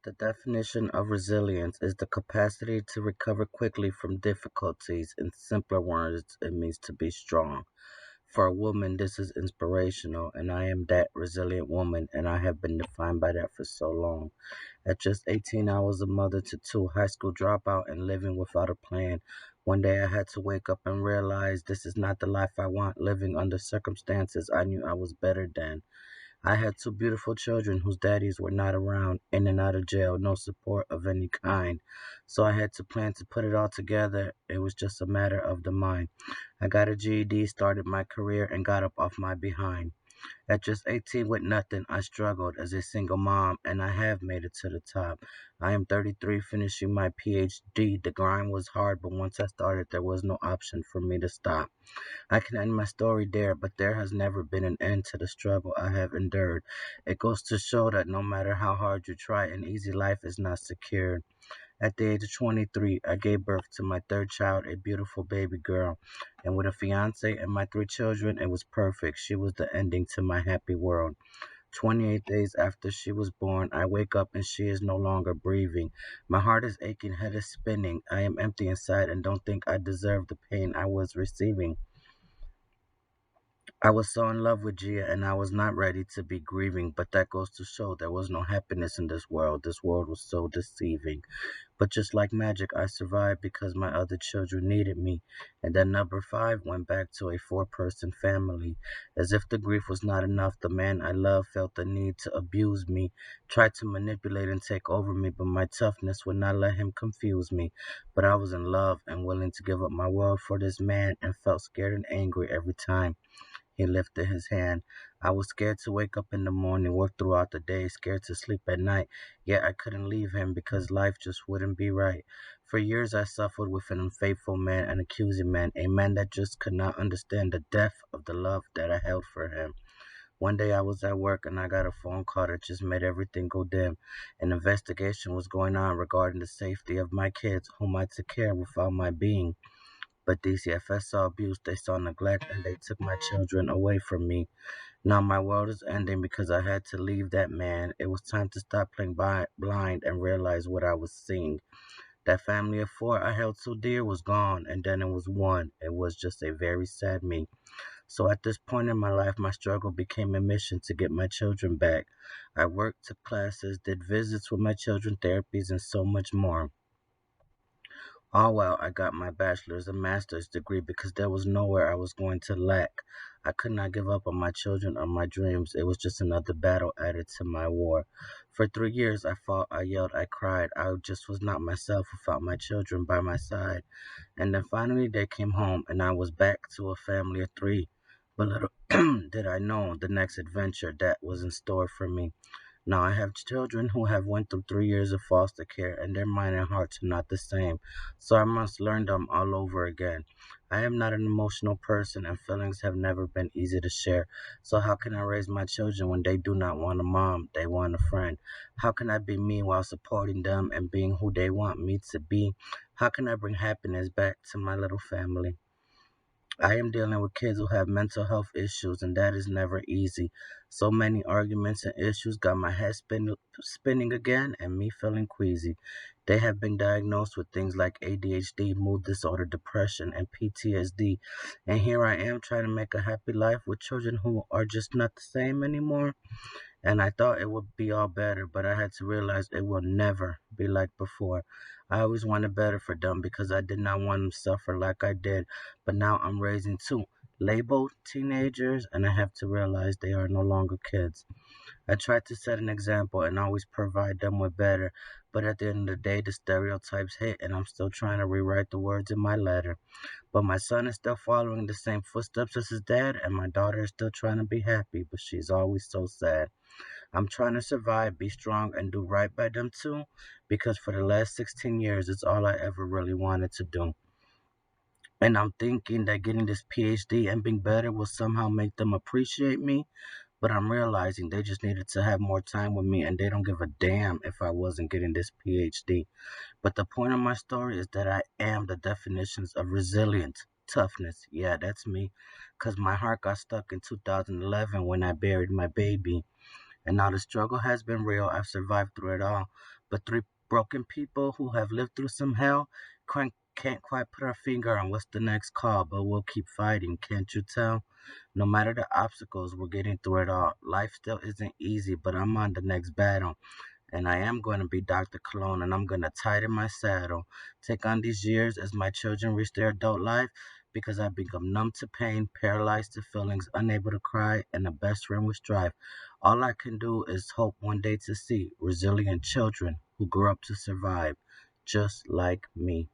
The definition of resilience is the capacity to recover quickly from difficulties. In simpler words, it means to be strong. For a woman, this is inspirational, and I am that resilient woman, and I have been defined by that for so long. At just 18, I was a mother to two, high school dropout, and living without a plan. One day I had to wake up and realize this is not the life I want, living under circumstances I knew I was better than. I had two beautiful children whose daddies were not around, in and out of jail, no support of any kind. So I had to plan to put it all together. It was just a matter of the mind. I got a GED, started my career, and got up off my behind. At just 18 with nothing, I struggled as a single mom, and I have made it to the top. I am 33, finishing my PhD. The grind was hard, but once I started, there was no option for me to stop. I can end my story there, but there has never been an end to the struggle I have endured. It goes to show that no matter how hard you try, an easy life is not secured. At the age of 23, I gave birth to my third child, a beautiful baby girl. And with a fiance and my three children, it was perfect. She was the ending to my happy world. 28 days after she was born, I wake up and she is no longer breathing. My heart is aching, head is spinning. I am empty inside and don't think I deserve the pain I was receiving. I was so in love with Gia and I was not ready to be grieving, but that goes to show there was no happiness in this world. This world was so deceiving. But just like magic, I survived because my other children needed me. And then number five went back to a four-person family. As if the grief was not enough, the man I loved felt the need to abuse me, tried to manipulate and take over me, but my toughness would not let him confuse me. But I was in love and willing to give up my world for this man and felt scared and angry every time he lifted his hand. I was scared to wake up in the morning, work throughout the day, scared to sleep at night. Yet I couldn't leave him because life just wouldn't be right. For years I suffered with an unfaithful man, an accusing man, a man that just could not understand the depth of the love that I held for him. One day I was at work and I got a phone call that just made everything go dim. An investigation was going on regarding the safety of my kids, whom I took care of without my being. But DCFS saw abuse, they saw neglect, and they took my children away from me. Now my world is ending because I had to leave that man. It was time to stop playing blind and realize what I was seeing. That family of four I held so dear was gone, and then it was one. It was just a very sad me. So at this point in my life, my struggle became a mission to get my children back. I worked, took classes, did visits with my children, therapies, and so much more. All while I got my bachelor's and master's degree because there was nowhere I was going to lack. I could not give up on my children or my dreams. It was just another battle added to my war. For 3 years, I fought, I yelled, I cried. I just was not myself without my children by my side. And then finally, they came home, and I was back to a family of three. But little did I know the next adventure that was in store for me. Now I have children who have went through 3 years of foster care and their mind and hearts are not the same. So I must learn them all over again. I am not an emotional person and feelings have never been easy to share. So how can I raise my children when they do not want a mom, they want a friend? How can I be me while supporting them and being who they want me to be? How can I bring happiness back to my little family? I am dealing with kids who have mental health issues, and that is never easy. So many arguments and issues got my head spinning again and me feeling queasy. They have been diagnosed with things like ADHD, mood disorder, depression, and PTSD. And here I am trying to make a happy life with children who are just not the same anymore. And I thought it would be all better, but I had to realize it will never be like before. I always wanted better for them because I did not want them to suffer like I did, but now I'm raising two labeled teenagers, and I have to realize they are no longer kids. I try to set an example and always provide them with better, but at the end of the day, the stereotypes hit, and I'm still trying to rewrite the words in my letter. But my son is still following the same footsteps as his dad, and my daughter is still trying to be happy, but she's always so sad. I'm trying to survive, be strong, and do right by them too, because for the last 16 years, it's all I ever really wanted to do. And I'm thinking that getting this PhD and being better will somehow make them appreciate me, but I'm realizing they just needed to have more time with me and they don't give a damn if I wasn't getting this PhD. But the point of my story is that I am the definitions of resilience, toughness. Yeah, that's me. Because my heart got stuck in 2011 when I buried my baby. And now the struggle has been real. I've survived through it all. But three broken people who have lived through some hell can't quite put our finger on what's the next call, but we'll keep fighting, can't you tell? No matter the obstacles, we're getting through it all. Life still isn't easy, but I'm on the next battle. And I am going to be Dr. Cologne, and I'm going to tighten my saddle. Take on these years as my children reach their adult life because I've become numb to pain, paralyzed to feelings, unable to cry, and a best friend with strife. All I can do is hope one day to see resilient children who grew up to survive, just like me.